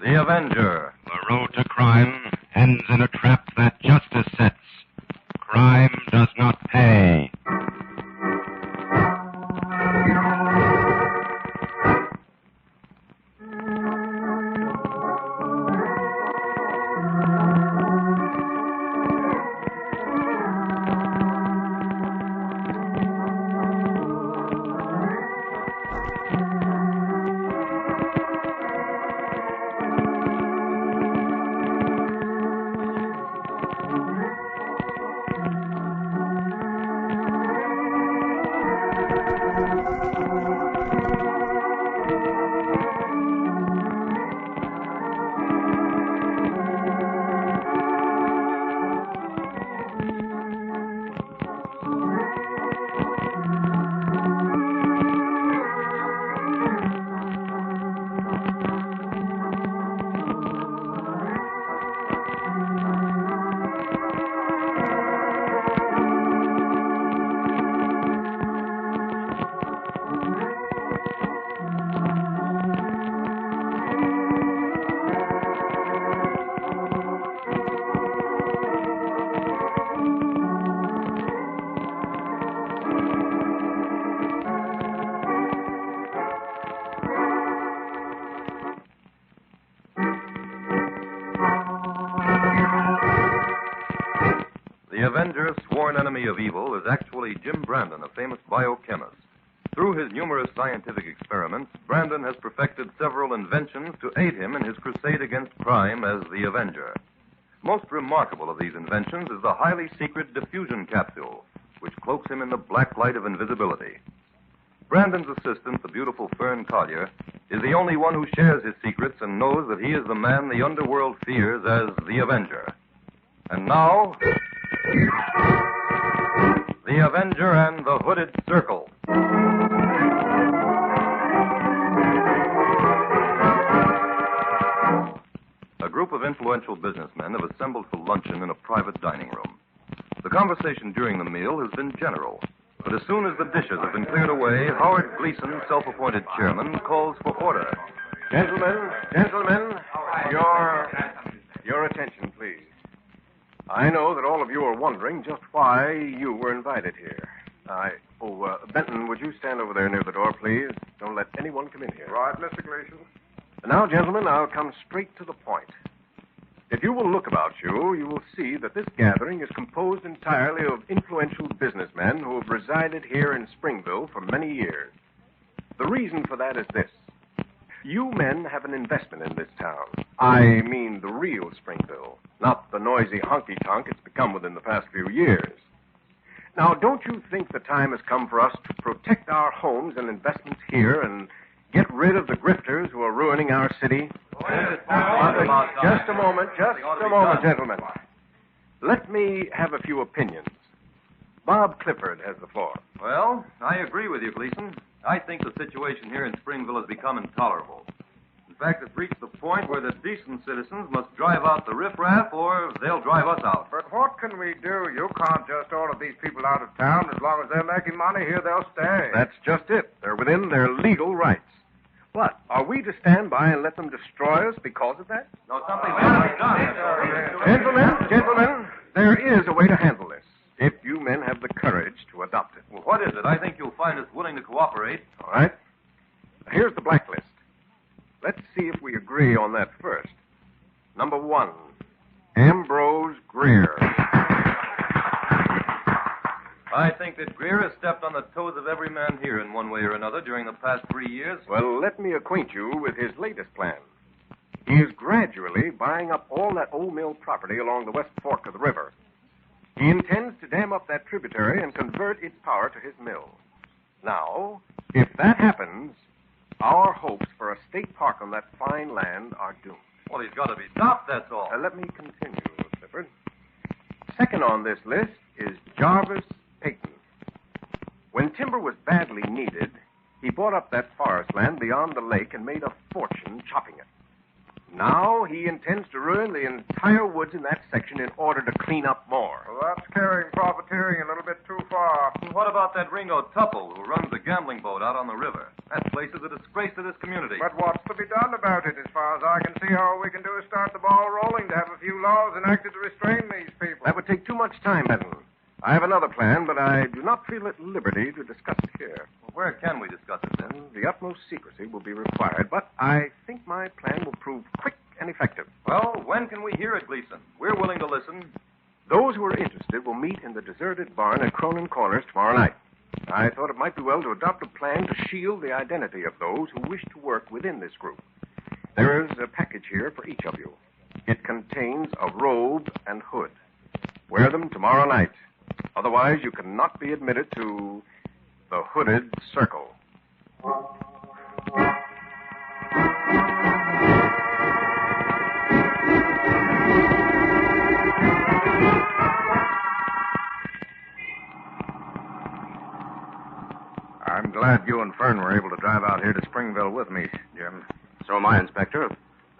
The Avenger. The road to crime ends in a trap that justice sets. Crime does not pay. The Avenger, sworn enemy of evil, is actually Jim Brandon, a famous biochemist. Through his numerous scientific experiments, Brandon has perfected several inventions to aid him in his crusade against crime as the Avenger. Most remarkable of these inventions is the highly secret diffusion capsule, which cloaks him in the black light of invisibility. Brandon's assistant, the beautiful Fern Collier, is the only one who shares his secrets and knows that he is the man the underworld fears as the Avenger. And now, the Avenger and the Hooded Circle. A group of influential businessmen have assembled for luncheon in a private dining room. The conversation during the meal has been general, but as soon as the dishes have been cleared away, Howard Gleason, self-appointed chairman, calls for order. Gentlemen, your attention, please. I know that all of you are wondering just why you were invited here. Benton, would you stand over there near the door, please? Don't let anyone come in here. Right, Mr. Gleason. Now, gentlemen, I'll come straight to the point. If you will look about you, you will see that this gathering is composed entirely of influential businessmen who have resided here in Springville for many years. The reason for that is this. You men have an investment in this town. I mean the real Springville, not the noisy honky-tonk it's become within the past few years. Now, don't you think the time has come for us to protect our homes and investments here and get rid of the grifters who are ruining our city? Just a moment, gentlemen. Let me have a few opinions. Bob Clifford has the floor. Well, I agree with you, Gleason. I think the situation here in Springville has become intolerable. In fact, it's reached the point where the decent citizens must drive out the riffraff or they'll drive us out. But what can we do? You can't just order these people out of town. As long as they're making money here, they'll stay. That's just it. They're within their legal rights. What? Are we to stand by and let them destroy us because of that? No, something better be done. Gentlemen, there is a way to handle this, if you men have the courage to adopt it. Well, what is it? I think you'll find us willing to cooperate. All right. Here's the blacklist. Let's see if we agree on that first. Number 1, Ambrose Greer. I think that Greer has stepped on the toes of every man here in one way or another during the past 3 years. Well, let me acquaint you with his latest plan. He is gradually buying up all that old mill property along the west fork of the river. He intends to dam up that tributary and convert its power to his mill. Now, if that happens, our hopes for a state park on that fine land are doomed. Well, he's got to be stopped, that's all. Let me continue, Clifford. Second on this list is Jarvis Peyton. When timber was badly needed, he bought up that forest land beyond the lake and made a fortune chopping it. Now he intends to ruin the entire woods in that section in order to clean up more. Well, that's carrying profiteering a little bit too far. And what about that Ringo Tupple who runs the gambling boat out on the river? That place is a disgrace to this community. But what's to be done about it? As far as I can see, all we can do is start the ball rolling to have a few laws enacted to restrain these people. That would take too much time, Benton. I have another plan, but I do not feel at liberty to discuss it here. Well, where can we discuss it, then? The utmost secrecy will be required, but I think my plan will prove quick and effective. Well, when can we hear it, Gleason? We're willing to listen. Those who are interested will meet in the deserted barn at Cronin Corners tomorrow night. I thought it might be well to adopt a plan to shield the identity of those who wish to work within this group. There is a package here for each of you. It contains a robe and hood. Wear them tomorrow night. Otherwise, you cannot be admitted to the Hooded Circle. I'm glad you and Fern were able to drive out here to Springville with me, Jim. So am I, Inspector.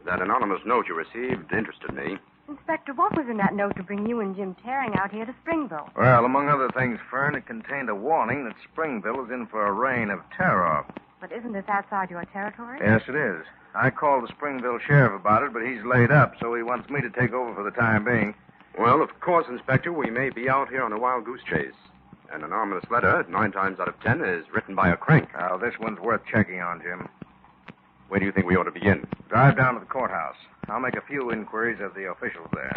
That anonymous note you received interested me. Inspector, what was in that note to bring you and Jim Tearing out here to Springville? Well, among other things, Fern, it contained a warning that Springville is in for a reign of terror. But isn't this outside your territory? Yes, it is. I called the Springville sheriff about it, but he's laid up, so he wants me to take over for the time being. Well, of course, Inspector, we may be out here on a wild goose chase. An anonymous letter, 9 times out of 10, is written by a crank. Now, this one's worth checking on, Jim. Where do you think we ought to begin? Drive down to the courthouse. I'll make a few inquiries of the officials there.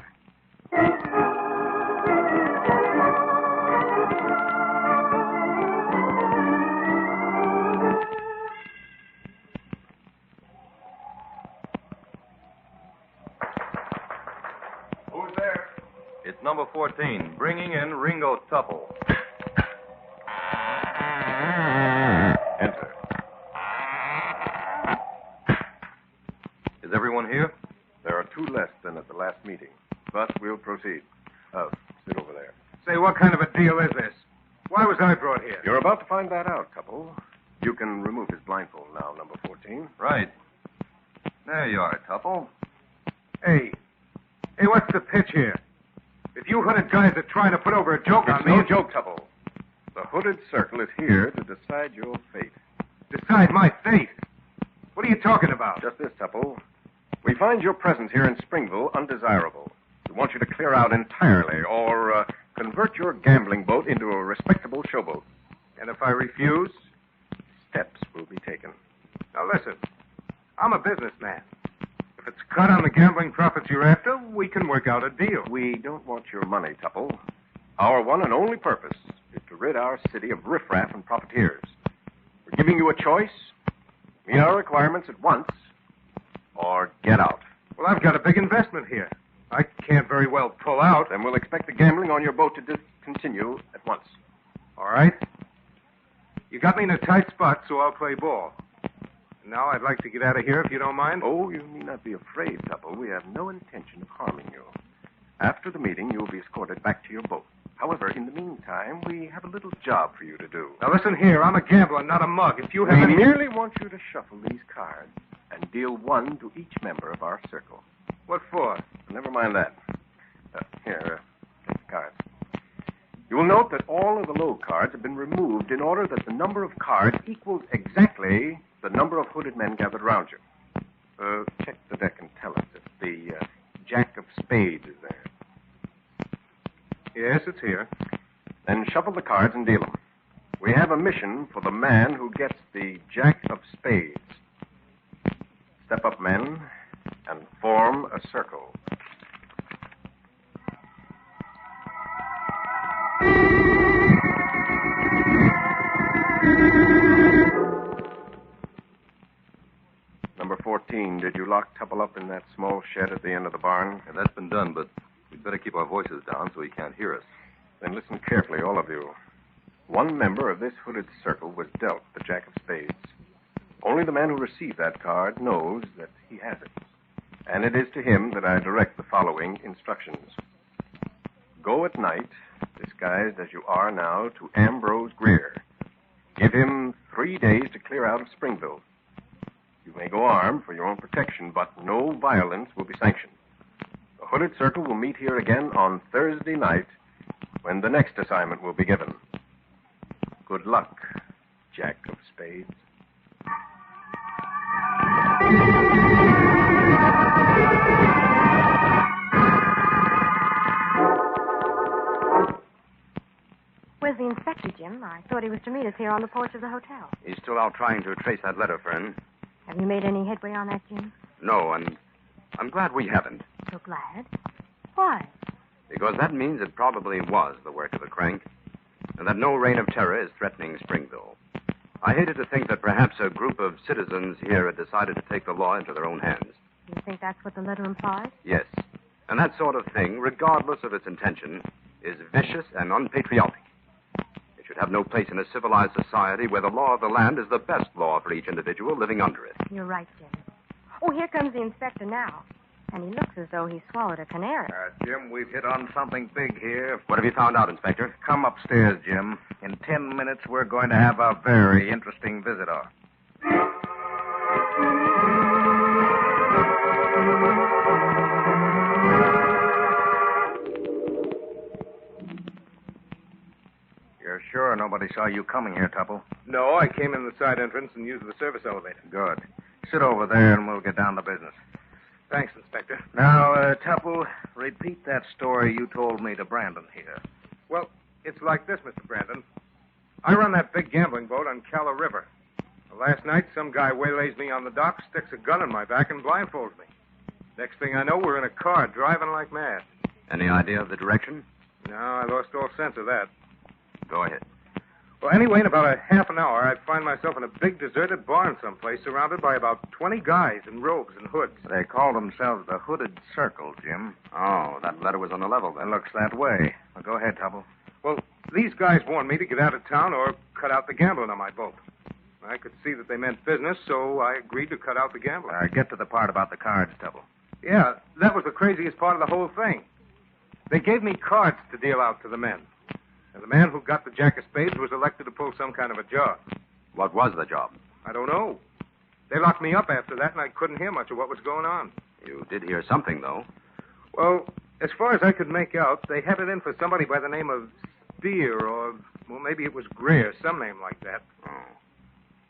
Who's there? It's number 14, bringing in Ringo Tupple. Enter. Is everyone here? There are 2 less than at the last meeting, but we'll proceed. Sit over there. Say, what kind of a deal is this? Why was I brought here? You're about to find that out, Tupple. You can remove his blindfold now, number 14. Right. There you are, Tupple. Hey, what's the pitch here? If you hooded guys are trying to put over a joke on It's me... no joke, Tupple. The Hooded Circle is here to decide your fate. Decide my fate? What are you talking about? Just this, Tupple. We find your presence here in Springville undesirable. We want you to clear out entirely or convert your gambling boat into a respectable showboat. And if I refuse? Steps will be taken. Now, listen. I'm a businessman. If it's cut on the gambling profits you're after, we can work out a deal. We don't want your money, Tupple. Our one and only purpose is to rid our city of riffraff and profiteers. We're giving you a choice. Meet our requirements at once, or get out. Well, I've got a big investment here. I can't very well pull out. Then we'll expect the gambling on your boat to discontinue at once. All right. You got me in a tight spot, so I'll play ball. Now I'd like to get out of here, if you don't mind. Oh, you need not be afraid, Tupple. We have no intention of harming you. After the meeting, you will be escorted back to your boat. However, in the meantime, we have a little job for you to do. Now, listen here. I'm a gambler, not a mug. If you have We any... merely want you to shuffle these cards and deal 1 to each member of our circle. What for? Never mind that. Here, take the cards. You will note that all of the low cards have been removed in order that the number of cards equals exactly the number of hooded men gathered around you. Check the deck and tell us if the Jack of Spades is there. Yes, it's here. Then shuffle the cards and deal them. We have a mission for the man who gets the Jack of Spades. Step up, men, and form a circle. Number 14, did you lock Tupple up in that small shed at the end of the barn? Yeah, that's been done, but we'd better keep our voices down so he can't hear us. Then listen carefully, all of you. One member of this hooded circle was dealt the Jack of Spades. Only the man who received that card knows that he has it. And it is to him that I direct the following instructions. Go at night, disguised as you are now, to Ambrose Greer. Give him 3 days to clear out of Springville. You may go armed for your own protection, but no violence will be sanctioned. The Hooded Circle will meet here again on Thursday night when the next assignment will be given. Good luck, Jack of Spades. Where's the inspector, Jim? I thought he was to meet us here on the porch of the hotel. He's still out trying to trace that letter, Fern. Have you made any headway on that, Jim? No, and I'm glad we haven't. So glad. Why? Because that means it probably was the work of the crank, and that no reign of terror is threatening Springville. I hated to think that perhaps a group of citizens here had decided to take the law into their own hands. You think that's what the letter implies? Yes. And that sort of thing, regardless of its intention, is vicious and unpatriotic. It should have no place in a civilized society where the law of the land is the best law for each individual living under it. You're right, Jim. Oh, here comes the inspector now. And he looks as though he swallowed a canary. Jim, we've hit on something big here. What have you found out, Inspector? Come upstairs, Jim. In 10 minutes, we're going to have a very interesting visitor. You're sure nobody saw you coming here, Tupple? No, I came in the side entrance and used the service elevator. Good. Sit over there and we'll get down to business. Thanks, Inspector. Now, Tupple, repeat that story you told me to Brandon here. Well, it's like this, Mr. Brandon. I run that big gambling boat on Calla River. Last night, some guy waylays me on the dock, sticks a gun in my back, and blindfolds me. Next thing I know, we're in a car driving like mad. Any idea of the direction? No, I lost all sense of that. Go ahead. Well, anyway, in about a half an hour, I'd find myself in a big deserted barn someplace surrounded by about 20 guys in robes and hoods. They call themselves the Hooded Circle, Jim. Oh, that letter was on the level, It then. looks that way. Well, go ahead, Tupple. Well, these guys warned me to get out of town or cut out the gambling on my boat. I could see that they meant business, so I agreed to cut out the gambling. Get to the part about the cards, Tupple. Yeah, that was the craziest part of the whole thing. They gave me cards to deal out to the men. And the man who got the Jack of Spades was elected to pull some kind of a job. What was the job? I don't know. They locked me up after that, and I couldn't hear much of what was going on. You did hear something, though. Well, as far as I could make out, they had it in for somebody by the name of Spear, or, well, maybe it was Greer, some name like that. Oh.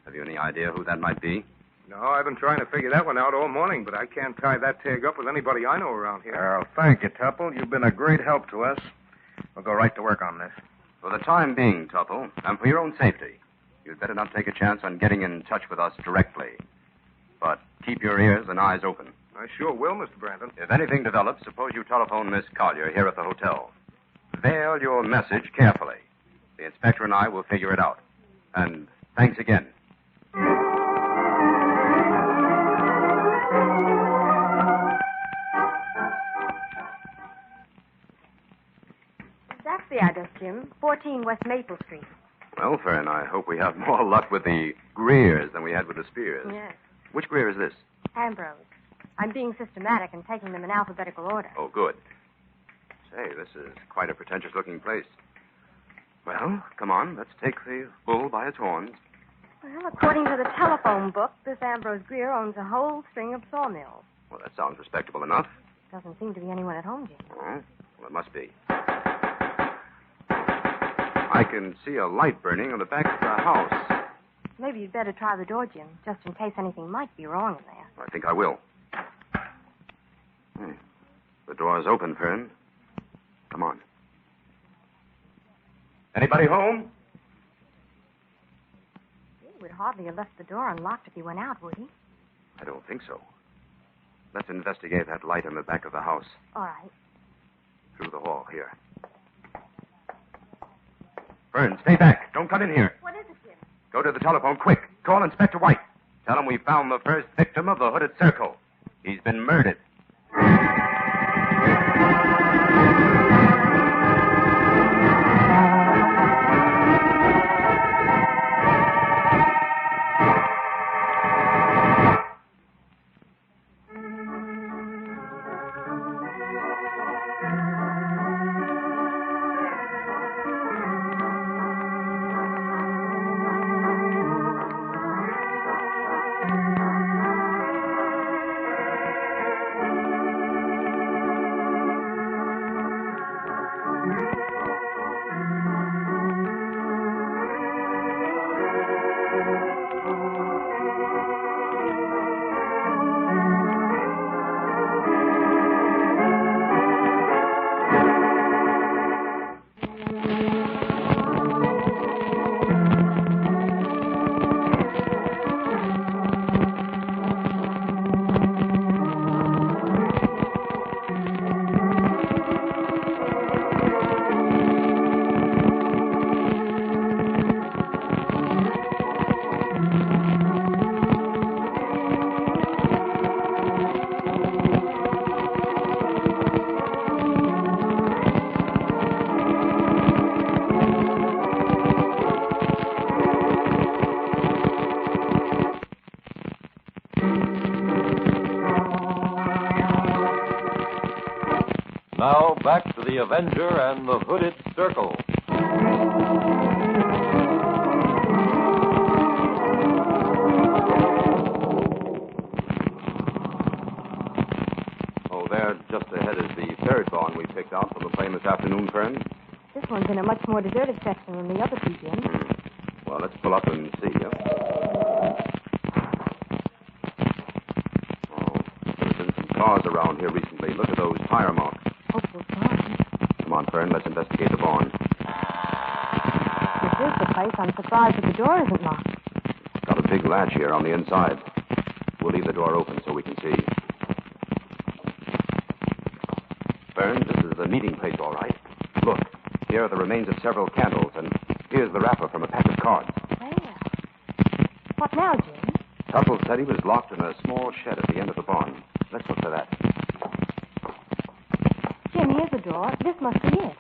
Have you any idea who that might be? No, I've been trying to figure that one out all morning, but I can't tie that tag up with anybody I know around here. Well, thank you, Tupple. You've been a great help to us. We'll go right to work on this. For the time being, Tupple, and for your own safety, you'd better not take a chance on getting in touch with us directly. But keep your ears and eyes open. I sure will, Mr. Brandon. If anything develops, suppose you telephone Miss Collier here at the hotel. Veil your message carefully. The inspector and I will figure it out. And thanks again. That's the address, Jim. 14 West Maple Street. Well, Fern, I hope we have more luck with the Greers than we had with the Spears. Yes. Which Greer is this? Ambrose. I'm being systematic and taking them in alphabetical order. Oh, good. Say, this is quite a pretentious-looking place. Well, come on, let's take the bull by its horns. Well, according to the telephone book, this Ambrose Greer owns a whole string of sawmills. Well, that sounds respectable enough. Doesn't seem to be anyone at home, Jim. Oh, well, it must be. I can see a light burning on the back of the house. Maybe you'd better try the door, Jim, just in case anything might be wrong in there. I think I will. The door's open, Fern. Come on. Anybody home? He would hardly have left the door unlocked if he went out, would he? I don't think so. Let's investigate that light in the back of the house. All right. Through the hall, here. Fern, stay back. Don't come in here. What is it, Jim? Go to the telephone, quick. Call Inspector White. Tell him we found the first victim of the Hooded Circle. He's been murdered. The Avenger and the Hooded Circle. Oh, there, just ahead is the third barn we picked out from the plane this afternoon, Fern. This one's in a much more deserted section than the other two, Jim. Well, let's pull up and see. Oh, there's been some cars around here recently. Look at those tire marks. Hopeful sign. Come on, Fern, let's investigate the barn. This is the place. I'm surprised that the door isn't locked. It's got a big latch here on the inside. We'll leave the door open so we can see. Fern, this is the meeting place, all right. Look, here are the remains of several candles, and here's the wrapper from a pack of cards. Well, what now, Jim? Tupple said he was locked in a small shed at the end of the barn. Let's look for that. Jim, here's the door. This must be it.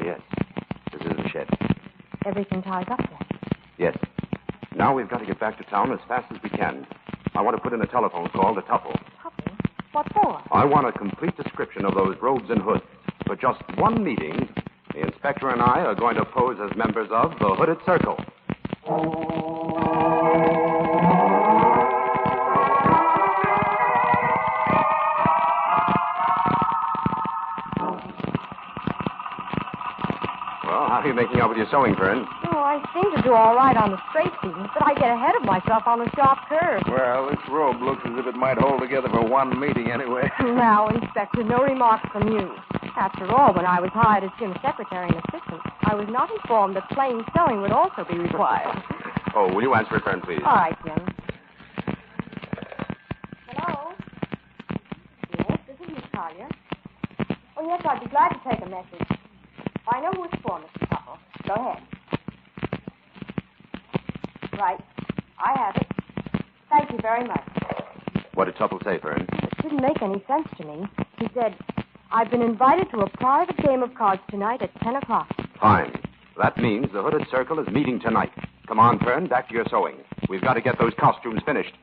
Yes. This is the shed. Everything ties up there. Yes. Now we've got to get back to town as fast as we can. I want to put in a telephone call to Tupple. Tupple? What for? I want a complete description of those robes and hoods. For just one meeting, the inspector and I are going to pose as members of the Hooded Circle. Well, how are you making out with your sewing, Fern? Oh, I seem to do all right on the straight seams, but I get ahead of myself on the sharp curves. Well, this robe looks as if it might hold together for one meeting anyway. Now, Inspector, no remarks from you. After all, when I was hired as Jim's secretary and assistant, I was not informed that plain sewing would also be required. Oh, will you answer it, Fern, please? All right, Jim. Hello? Yes, this is Miss Collier. Oh, yes, I'd be glad to take a message. I know who it's for, Mr. Tupple. Go ahead. Right. I have it. Thank you very much. What did Tupple say, Fern? It didn't make any sense to me. He said, I've been invited to a private game of cards tonight at 10 o'clock. Fine. That means the Hooded Circle is meeting tonight. Come on, Fern, back to your sewing. We've got to get those costumes finished.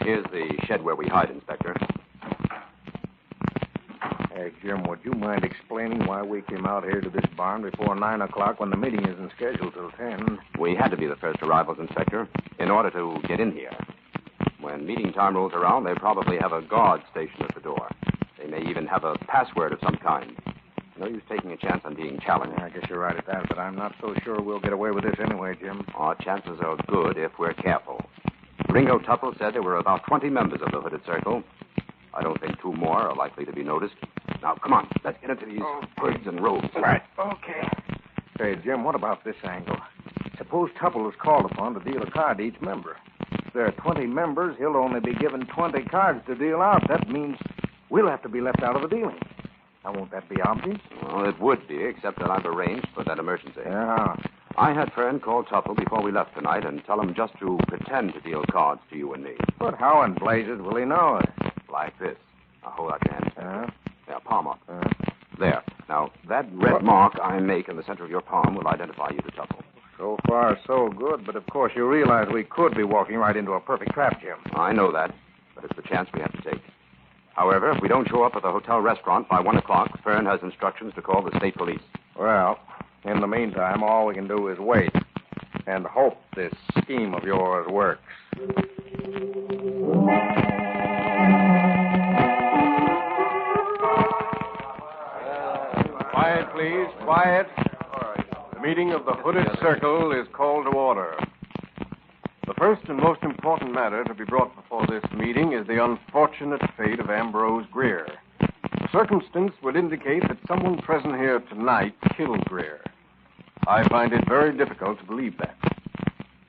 Here's the shed where we hide, Inspector. Hey, Jim, would you mind explaining why we came out here to this barn before 9 o'clock when the meeting isn't scheduled till 10? We had to be the first arrivals, Inspector, in order to get in here. When meeting time rolls around, they probably have a guard stationed at the door. They may even have a password of some kind. No use taking a chance on being challenged. I guess you're right at that, but I'm not so sure we'll get away with this anyway, Jim. Our chances are good if we're careful. Ringo Tupple said there were about 20 members of the Hooded Circle. I don't think 2 more are likely to be noticed. Now, come on. Let's get into these hoods and robes. Right. Okay. Hey, Jim, what about this angle? Suppose Tupple is called upon to deal a card to each member. If there are 20 members, he'll only be given 20 cards to deal out. That means we'll have to be left out of the dealing. Now, won't that be obvious? Well, it would be, except that I've arranged for that emergency. Yeah. I had Fern call Tupple before we left tonight and tell him just to pretend to deal cards to you and me. But how in blazes will he know it? Like this. Now, hold out your hand. Uh-huh. Palm up. There. Now, that red mark I make in the center of your palm will identify you to Tupple. So far, so good, but of course you realize we could be walking right into a perfect trap, Jim. I know that, but it's the chance we have to take. However, if we don't show up at the hotel restaurant by 1 o'clock, Fern has instructions to call the state police. Well, in the meantime, all we can do is wait and hope this scheme of yours works. Quiet, please. Quiet. The meeting of the Hooded Circle is called to order. The first and most important matter to be brought before this meeting is the unfortunate fate of Ambrose Greer. The circumstance would indicate that someone present here tonight killed Greer. I find it very difficult to believe that.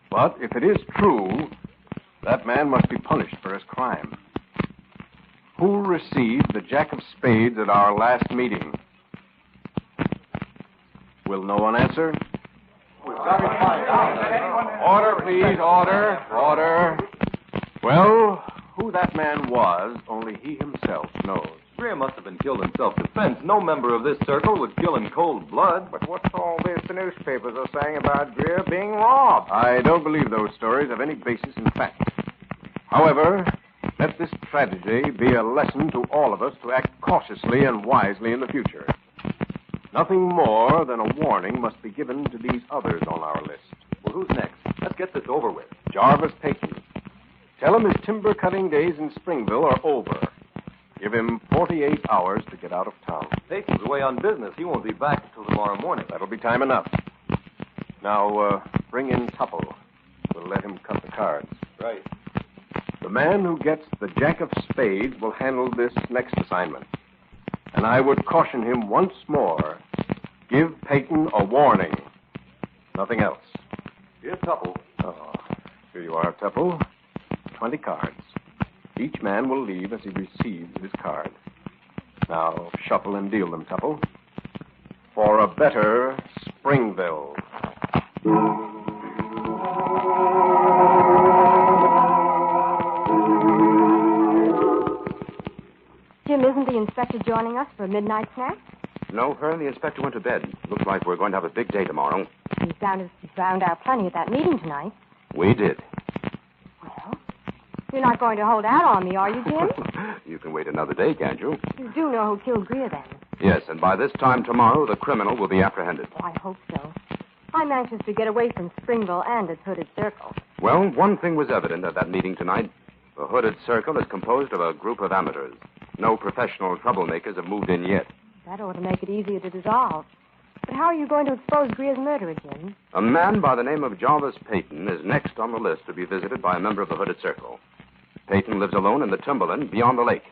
But if it is true, that man must be punished for his crime. Who received the Jack of Spades at our last meeting? Will no one answer? Order, please. Order. Order. Well, who that man was, only he himself knows. Greer must have been killed in self-defense. No member of this circle would kill in cold blood. But what's all this the newspapers are saying about Greer being robbed? I don't believe those stories have any basis in fact. However, let this tragedy be a lesson to all of us to act cautiously and wisely in the future. Nothing more than a warning must be given to these others on our list. Well, who's next? Let's get this over with. Jarvis Payton. Tell him his timber cutting days in Springville are over. Give him 48 hours to get out of town. Payton's away on business. He won't be back until tomorrow morning. That'll be time enough. Now, bring in Tupple. We'll let him cut the cards. Right. The man who gets the jack of spades will handle this next assignment. And I would caution him once more. Give Payton a warning. Nothing else. Here's Tupple. Oh, here you are, Tupple. 20 cards. Each man will leave as he receives his card. Now, shuffle and deal them, Tupple. For a better Springville. Jim, isn't the inspector joining us for a midnight snack? No, Fern, the inspector went to bed. Looks like we're going to have a big day tomorrow. He found out plenty at that meeting tonight. We did. Well, you're not going to hold out on me, are you, Jim? You can wait another day, can't you? You do know who killed Greer, then? Yes, and by this time tomorrow, the criminal will be apprehended. Oh, I hope so. I'm anxious to get away from Springville and its hooded circle. Well, one thing was evident at that meeting tonight. The hooded circle is composed of a group of amateurs. No professional troublemakers have moved in yet. That ought to make it easier to dissolve. But how are you going to expose Greer's murderer, Jim? A man by the name of Jarvis Payton is next on the list to be visited by a member of the hooded circle. Payton lives alone in the timberland beyond the lake.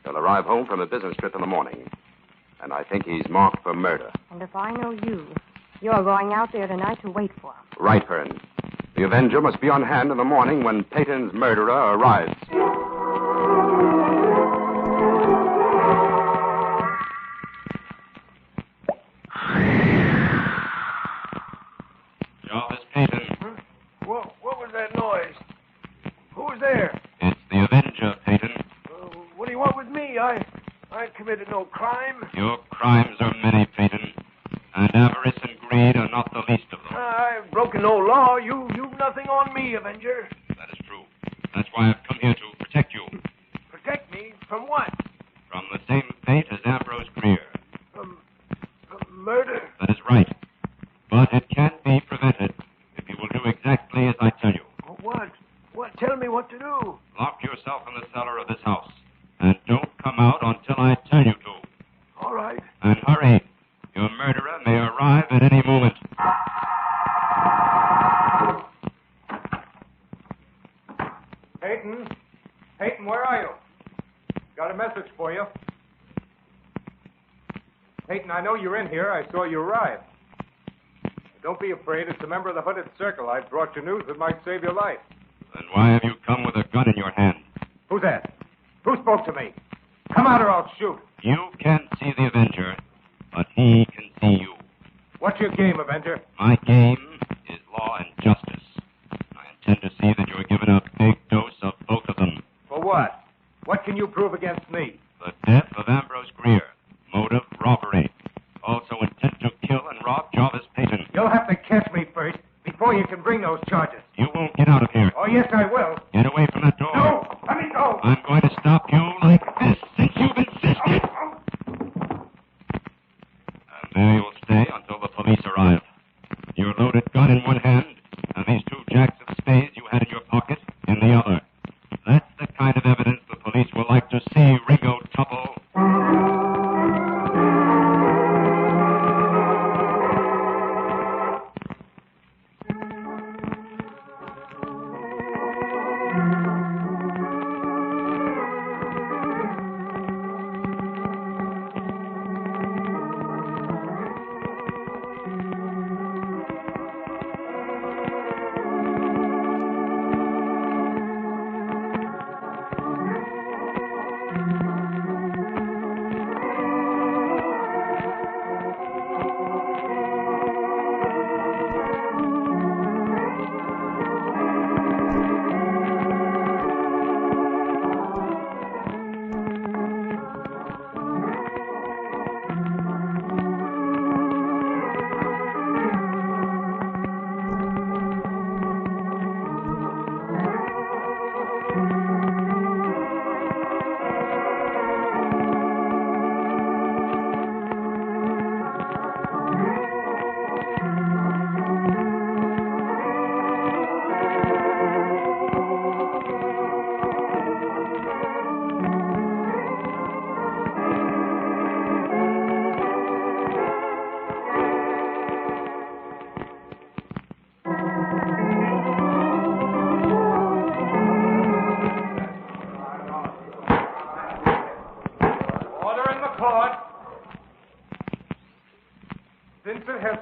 He'll arrive home from a business trip in the morning. And I think he's marked for murder. And if I know you, you're going out there tonight to wait for him. Right, Fern. The Avenger must be on hand in the morning when Payton's murderer arrives. Jarvis Payton. Huh? What was that noise? Who's there? It's the Avenger, Payton. What do you want with me? I committed no crime. Your crimes are many, Payton. And avarice and greed are not the least of them. I've broken no law. You've nothing on me, Avenger. That is true. That's why I've come here to protect you. Protect me from what? From the same fate as Ambrose Greer. From murder? That is right. But it can't be prevented if you will do exactly as I tell you. What? Tell me what to do. Lock yourself in the cellar of this house. And don't come out until I tell you to. All right. And hurry. Your murderer may arrive at any moment. Payton? Payton, where are you? Got a message for you. Payton, I know you're in here. I saw you arrive. Don't be afraid. It's a member of the hooded circle. I've brought you news that might save your life. Then why have you come with a gun in your hand? Who's that? Who spoke to me? Come out or I'll shoot. You can't see the Avenger, but he can see you. What's your game, Avenger? My game is law and justice. I intend to see that you're given a big dose of both of them. For what? What can you prove against me? The death of Ambrose Greer. Motive, robbery. Also intent to kill and rob Jarvis Payton. You'll have to catch me first before you can bring those charges. You won't get out of here. Oh, yes, I will. Get away from that door. No! Let me go! I'm going to stop you like this since you've insisted. And there you'll stay until the police arrive. Your loaded gun in one hand, and these two jacks of spades you had in your pocket in the other. That's the kind of evidence the police will like to see, Ringo Tupple.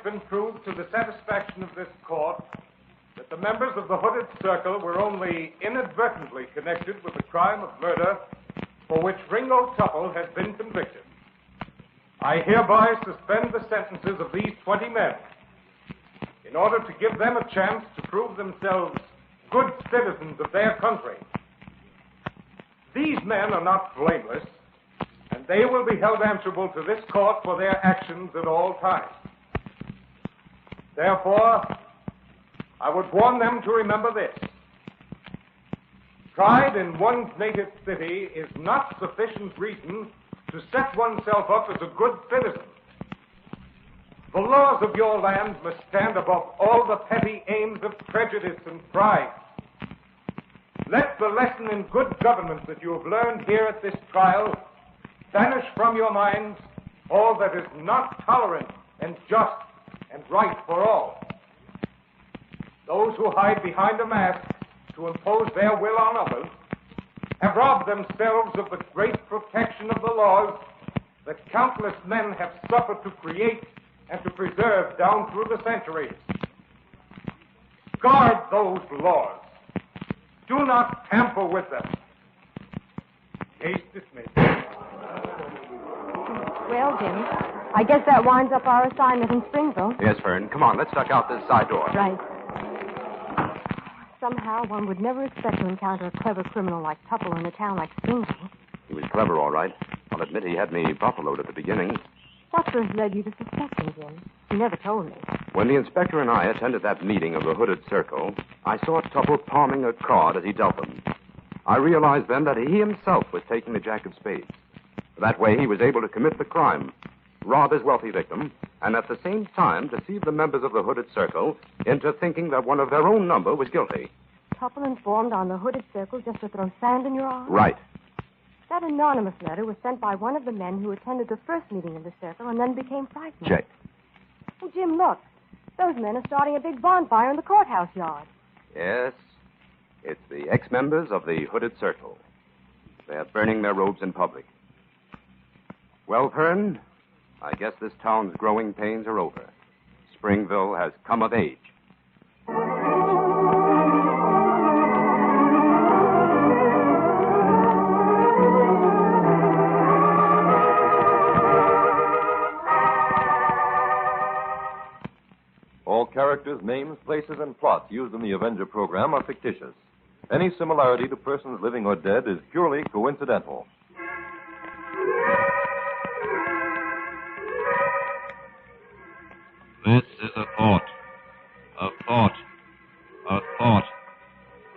been proved to the satisfaction of this court that the members of the Hooded Circle were only inadvertently connected with the crime of murder for which Ringo Tupple has been convicted. I hereby suspend the sentences of these 20 men in order to give them a chance to prove themselves good citizens of their country. These men are not blameless, and they will be held answerable to this court for their actions at all times. Therefore, I would warn them to remember this. Pride in one's native city is not sufficient reason to set oneself up as a good citizen. The laws of your land must stand above all the petty aims of prejudice and pride. Let the lesson in good government that you have learned here at this trial banish from your minds all that is not tolerant and just and right for all. Those who hide behind a mask to impose their will on others have robbed themselves of the great protection of the laws that countless men have suffered to create and to preserve down through the centuries. Guard those laws. Do not tamper with them. Case dismissed. Well, Jim, I guess that winds up our assignment in Springville. Yes, Fern. Come on, let's duck out this side door. Right. Somehow one would never expect to encounter a clever criminal like Tupple in a town like Springville. He was clever, all right. I'll admit he had me buffaloed at the beginning. What first led you to suspect him, Jim? You never told me. When the inspector and I attended that meeting of the Hooded Circle, I saw Tupple palming a card as he dealt them. I realized then that he himself was taking the jack of spades. That way he was able to commit the crime, rob his wealthy victim, and at the same time deceive the members of the Hooded Circle into thinking that one of their own number was guilty. Tupple informed on the Hooded Circle just to throw sand in your arm? Right. That anonymous letter was sent by one of the men who attended the first meeting of the circle and then became frightened. Check. Well, Jim, look. Those men are starting a big bonfire in the courthouse yard. Yes, it's the ex-members of the Hooded Circle. They're burning their robes in public. Well, Fern, I guess this town's growing pains are over. Springville has come of age. All characters, names, places, and plots used in the Avenger program are fictitious. Any similarity to persons living or dead is purely coincidental. This is a thought. A thought. A thought.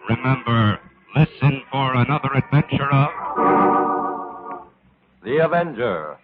Remember, listen for another adventure of... The Avenger.